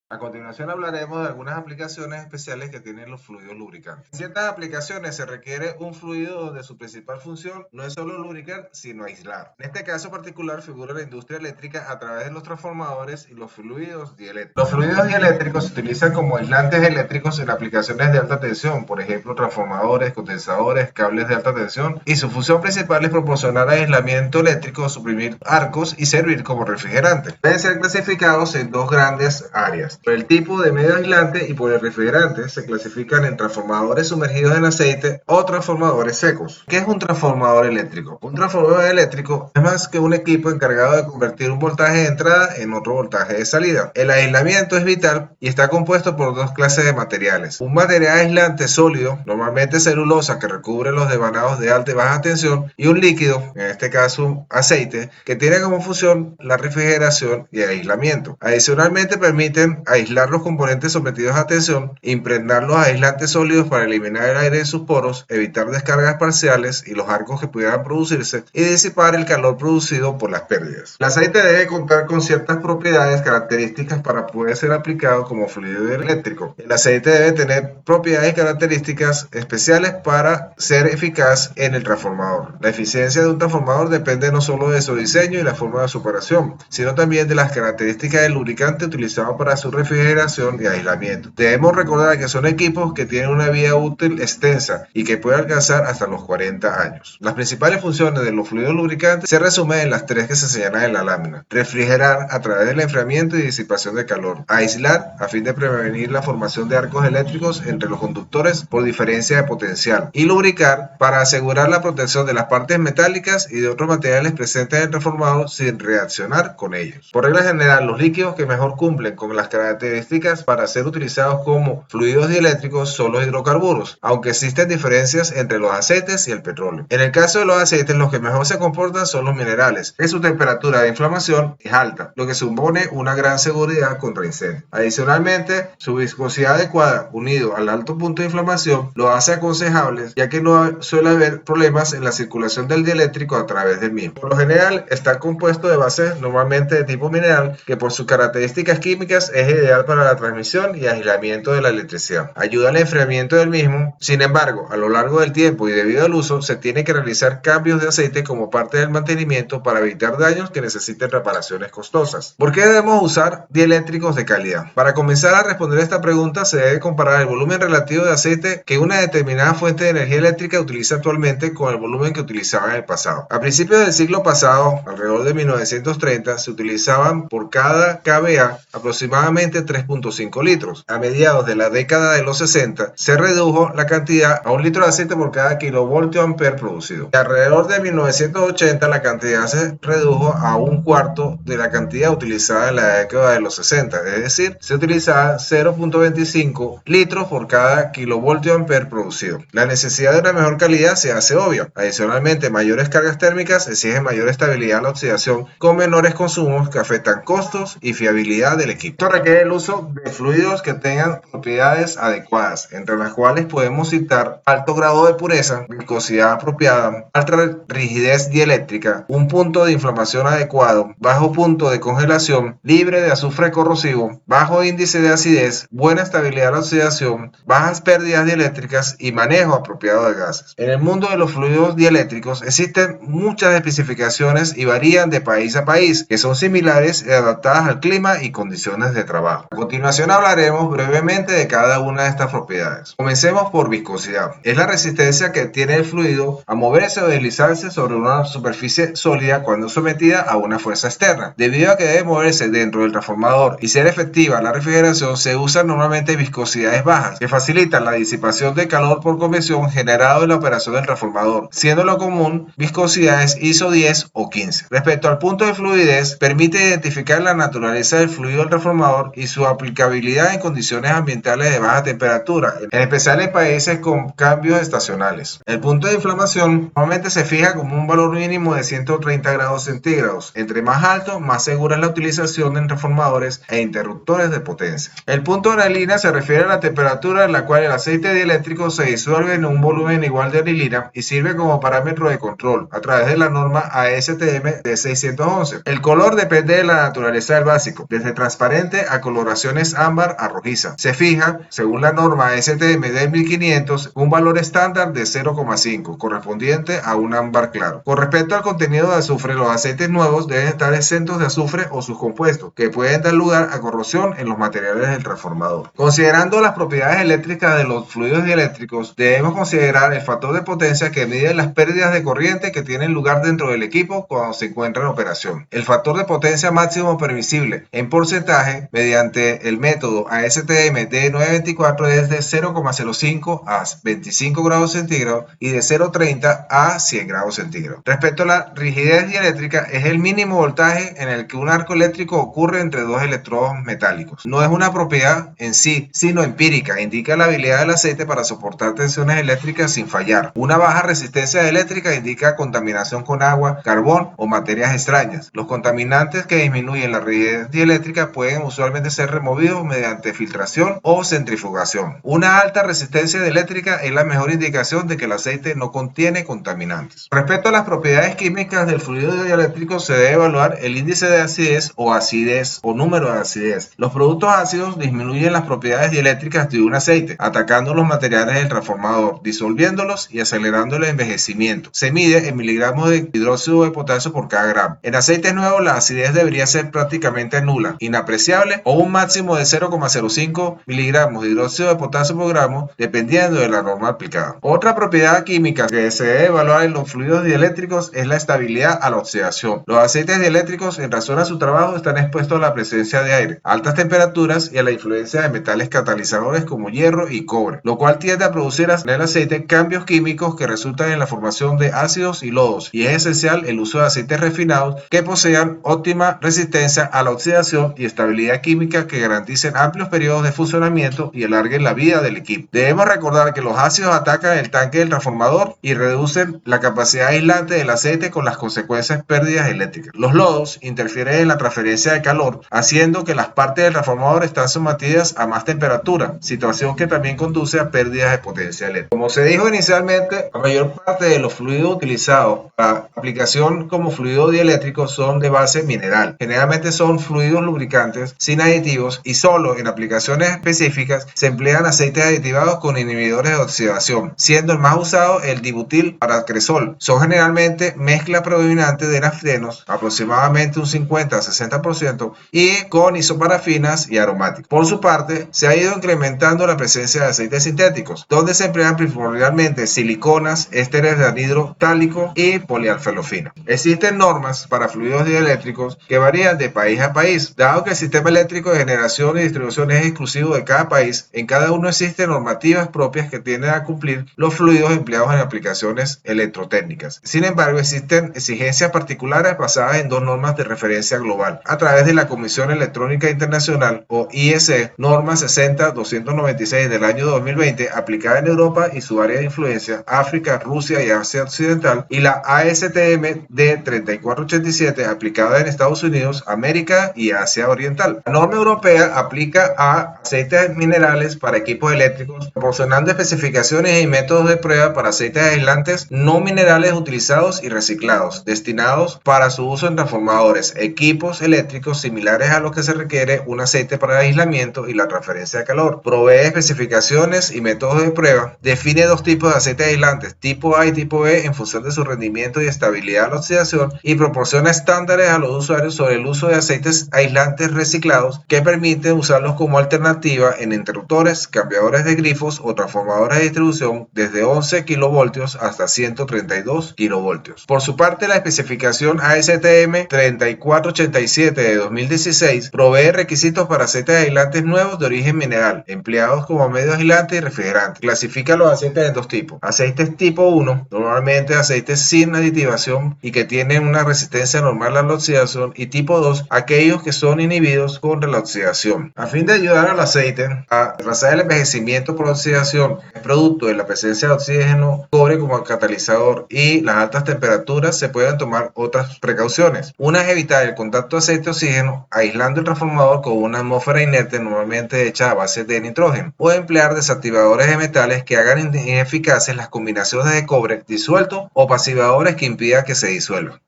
A continuación hablaremos de algunas aplicaciones especiales que tienen los fluidos lubricantes. En ciertas aplicaciones se requiere un fluido donde su principal función no es solo lubricar, sino aislar. En este caso particular figura la industria eléctrica a través de los transformadores y los fluidos dieléctricos. Los fluidos dieléctricos se utilizan como aislantes eléctricos en aplicaciones de alta tensión, por ejemplo transformadores, condensadores, cables de alta tensión, y su función principal es proporcionar aislamiento eléctrico, suprimir arcos y servir como refrigerante. Pueden ser clasificados en dos grandes áreas. Por el tipo de medio aislante y por el refrigerante se clasifican en transformadores sumergidos en aceite o transformadores secos. ¿Qué es un transformador eléctrico? Un transformador eléctrico es más que un equipo encargado de convertir un voltaje de entrada en otro voltaje de salida. El aislamiento es vital y está compuesto por dos clases de materiales. Un material aislante sólido, normalmente celulosa que recubre los devanados de alta y baja tensión, y un líquido, en este caso aceite, que tiene como función la refrigeración y aislamiento. Adicionalmente permiten aislar los componentes sometidos a tensión, impregnar los aislantes sólidos para eliminar el aire de sus poros, evitar descargas parciales y los arcos que pudieran producirse y disipar el calor producido por las pérdidas. El aceite debe contar con ciertas propiedades características para poder ser aplicado como fluido eléctrico. El aceite debe tener propiedades y características especiales para ser eficaz en el transformador. La eficiencia de un transformador depende no solo de su diseño y la forma de su operación, sino también de las características del lubricante utilizado para su refrigeración y aislamiento. Debemos recordar que son equipos que tienen una vida útil extensa y que pueden alcanzar hasta los 40 años. Las principales funciones de los fluidos lubricantes se resumen en las tres que se señalan en la lámina: refrigerar a través del enfriamiento y disipación de calor, aislar a fin de prevenir la formación de arcos eléctricos entre los conductores por diferencia de potencial, y lubricar para asegurar la protección de las partes metálicas y de otros materiales presentes en el transformador sin reaccionar con ellos. Por regla general, los líquidos que mejor cumplen con las características para ser utilizados como fluidos dieléctricos son los hidrocarburos, aunque existen diferencias entre los aceites y el petróleo. En el caso de los aceites, los que mejor se comportan son los minerales, que su temperatura de inflamación es alta, lo que supone una gran seguridad contra incendios. Adicionalmente, su viscosidad adecuada, unido al alto punto de inflamación, lo hace aconsejable, ya que no suele haber problemas en la circulación del dieléctrico a través del mismo. Por lo general, está compuesto de bases normalmente de tipo mineral, que por sus características químicas es ideal para la transmisión y aislamiento de la electricidad. Ayuda al enfriamiento del mismo. Sin embargo, a lo largo del tiempo y debido al uso, se tiene que realizar cambios de aceite como parte del mantenimiento para evitar daños que necesiten reparaciones costosas. ¿Por qué debemos usar dieléctricos de calidad? Para comenzar a responder esta pregunta, se debe comparar el volumen relativo de aceite que una determinada fuente de energía eléctrica utiliza actualmente con el volumen que utilizaba en el pasado. A principios del siglo pasado, alrededor de 1930, se utilizaban por cada kVA aproximadamente 3.5 litros. A mediados de la década de los 60, se redujo la cantidad a 1 litro de aceite por cada kilovoltio ampere producido. Y alrededor de 1980, la cantidad se redujo a un cuarto de la cantidad utilizada en la década de los 60, es decir, se utilizaba 0.25 litros por cada kilovoltio ampere producido. La necesidad de una mejor calidad se hace obvia. Adicionalmente, mayores cargas térmicas exigen mayor estabilidad a la oxidación con menores consumos que afectan costos y fiabilidad del equipo. Esto requiere el uso de fluidos que tengan propiedades adecuadas, entre las cuales podemos citar alto grado de pureza, viscosidad apropiada, alta rigidez dieléctrica, un punto de inflamación adecuado, bajo punto de congelación, libre de azufre corrosivo, bajo índice de acidez, buena estabilidad de la oxidación, bajas pérdidas dieléctricas y manejo apropiado de gases. En el mundo de los fluidos dieléctricos existen muchas especificaciones y varían de país a país, que son similares y adaptadas al clima y condiciones de trabajo. A continuación hablaremos brevemente de cada una de estas propiedades. Comencemos por viscosidad. Es la resistencia que tiene el fluido a moverse o deslizarse sobre una superficie sólida cuando sometida a una fuerza externa. Debido a que debe moverse dentro del transformador y ser efectiva la refrigeración, se usan normalmente viscosidades bajas, que facilitan la disipación de calor por convección generado en la operación del transformador, siendo lo común viscosidades ISO 10 o 15. Respecto al punto de fluidez, permite identificar la naturaleza del fluido del transformador y su aplicabilidad en condiciones ambientales de baja temperatura, en especial en países con cambios estacionales. El punto de inflamación normalmente se fija como un valor mínimo de 130 grados centígrados. Entre más alto, más segura es la utilización de transformadores e interruptores de potencia. El punto de anilina se refiere a la temperatura en la cual el aceite dieléctrico se disuelve en un volumen igual de anilina y sirve como parámetro de control a través de la norma ASTM de 611. El color depende de la naturaleza del básico, desde transparente a a coloraciones ámbar a rojiza. Se fija, según la norma STM de 1500, un valor estándar de 0,5, correspondiente a un ámbar claro. Con respecto al contenido de azufre, los aceites nuevos deben estar exentos de azufre o sus compuestos, que pueden dar lugar a corrosión en los materiales del transformador. Considerando las propiedades eléctricas de los fluidos dieléctricos, debemos considerar el factor de potencia que mide las pérdidas de corriente que tienen lugar dentro del equipo cuando se encuentra en operación. El factor de potencia máximo permisible en porcentaje mediante el método ASTM D924 es de 0,05 a 25 grados centígrados y de 0,30 a 100 grados centígrados. Respecto a la rigidez dieléctrica, es el mínimo voltaje en el que un arco eléctrico ocurre entre dos electrodos metálicos. No es una propiedad en sí, sino empírica. Indica la habilidad del aceite para soportar tensiones eléctricas sin fallar. Una baja resistencia eléctrica indica contaminación con agua, carbón o materias extrañas. Los contaminantes que disminuyen la rigidez dieléctrica pueden usualmente ser removidos mediante filtración o centrifugación. Una alta resistencia dieléctrica es la mejor indicación de que el aceite no contiene contaminantes. Respecto a las propiedades químicas del fluido dieléctrico, se debe evaluar el índice de acidez o número de acidez. Los productos ácidos disminuyen las propiedades dieléctricas de un aceite, atacando los materiales del transformador, disolviéndolos y acelerando el envejecimiento. Se mide en miligramos de hidróxido de potasio por cada gramo. En aceites nuevos, la acidez debería ser prácticamente nula, inapreciable o un máximo de 0,05 miligramos de hidróxido de potasio por gramo, dependiendo de la norma aplicada. Otra propiedad química que se debe evaluar en los fluidos dieléctricos es la estabilidad a la oxidación. Los aceites dieléctricos, en razón a su trabajo, están expuestos a la presencia de aire, altas temperaturas y a la influencia de metales catalizadores como hierro y cobre, lo cual tiende a producir en el aceite cambios químicos que resultan en la formación de ácidos y lodos, y es esencial el uso de aceites refinados que posean óptima resistencia a la oxidación y estabilidad química que garanticen amplios periodos de funcionamiento y alarguen la vida del equipo. Debemos recordar que los ácidos atacan el tanque del transformador y reducen la capacidad aislante del aceite con las consecuencias pérdidas eléctricas. Los lodos interfieren en la transferencia de calor, haciendo que las partes del transformador estén sometidas a más temperatura, situación que también conduce a pérdidas de potencia eléctrica. Como se dijo inicialmente, la mayor parte de los fluidos utilizados para aplicación como fluido dieléctrico son de base mineral. Generalmente son fluidos lubricantes sin aditivos y solo en aplicaciones específicas se emplean aceites aditivados con inhibidores de oxidación, siendo el más usado el dibutil para cresol. Son generalmente mezcla predominante de naftenos, aproximadamente un 50-60%, y con isoparafinas y aromáticos. Por su parte, se ha ido incrementando la presencia de aceites sintéticos, donde se emplean primordialmente siliconas, ésteres de anhidro tálico y polialfalofina. Existen normas para fluidos dieléctricos que varían de país a país. Dado que el sistema eléctrico de generación y distribución es exclusivo de cada país, en cada uno existen normativas propias que tienden a cumplir los fluidos empleados en aplicaciones electrotécnicas. Sin embargo, existen exigencias particulares basadas en dos normas de referencia global a través de la Comisión Electrónica Internacional o IEC, norma 60-296 del año 2020, aplicada en Europa y su área de influencia, África, Rusia y Asia Occidental, y la ASTM D3487, aplicada en Estados Unidos, América y Asia Oriental. La norma europea aplica a aceites minerales para equipos eléctricos, proporcionando especificaciones y métodos de prueba para aceites aislantes no minerales utilizados y reciclados, destinados para su uso en transformadores, equipos eléctricos similares a los que se requiere un aceite para el aislamiento y la transferencia de calor. Provee especificaciones y métodos de prueba. Define dos tipos de aceites aislantes, tipo A y tipo B, en función de su rendimiento y estabilidad a la oxidación, y proporciona estándares a los usuarios sobre el uso de aceites aislantes reciclados que permiten usarlos como alternativa en interruptores, cambiadores de grifos o transformadores de distribución desde 11 kilovoltios hasta 132 kilovoltios. Por su parte, la especificación ASTM 3487 de 2016 provee requisitos para aceites aislantes nuevos de origen mineral, empleados como medio aislante y refrigerante. Clasifica los aceites en dos tipos: aceites tipo 1, normalmente aceites sin aditivación y que tienen una resistencia normal a la oxidación, y tipo 2, aquellos que son inhibidos contra la oxidación. A fin de ayudar al aceite a retrasar el envejecimiento por oxidación, producto de la presencia de oxígeno, cobre como catalizador y las altas temperaturas, se pueden tomar otras precauciones. Una es evitar el contacto aceite-oxígeno, aislando el transformador con una atmósfera inerte normalmente hecha a base de nitrógeno, o emplear desactivadores de metales que hagan ineficaces las combinaciones de cobre disuelto o pasivadores que impidan que se disuelvan.